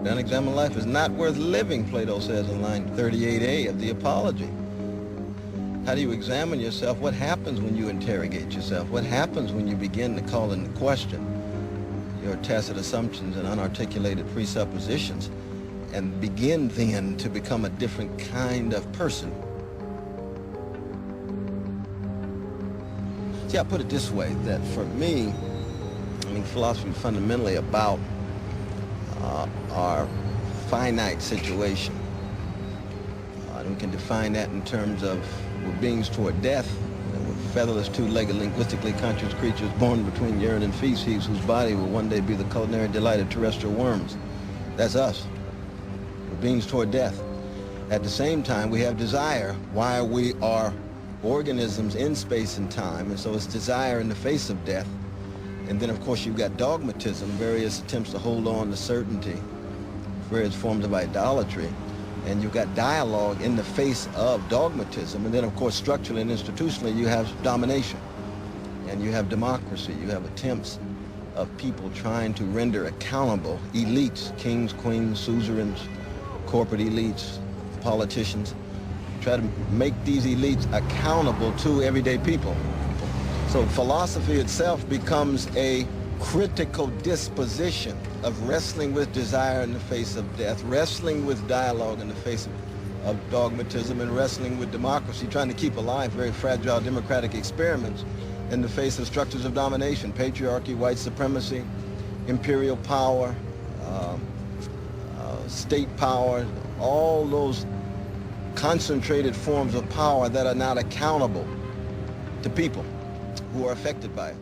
The unexamined life is not worth living, Plato says in line 38a of the Apology. How do you examine yourself? What happens when you interrogate yourself? What happens when you begin to call into question your tacit assumptions and unarticulated presuppositions and begin then to become a different kind of person? See, I put it this way, that for me, philosophy is fundamentally about our finite situation. And we can define that in terms of we're beings toward death, and we're featherless, two-legged, linguistically conscious creatures born between urine and feces, whose body will one day be the culinary delight of terrestrial worms. That's us. We're beings toward death. At the same time, we have desire, why we are organisms in space and time, and so it's desire in the face of death. And then, of course, you've got dogmatism, various attempts to hold on to certainty, various forms of idolatry. And you've got dialogue in the face of dogmatism. And then, of course, structurally and institutionally, you have domination. And you have democracy. You have attempts of people trying to render accountable elites, kings, queens, suzerains, corporate elites, politicians, try to make these elites accountable to everyday people. So philosophy itself becomes a critical disposition of wrestling with desire in the face of death, wrestling with dialogue in the face of dogmatism, and wrestling with democracy, trying to keep alive very fragile democratic experiments in the face of structures of domination, patriarchy, white supremacy, imperial power, state power, all those concentrated forms of power that are not accountable to people who are affected by it.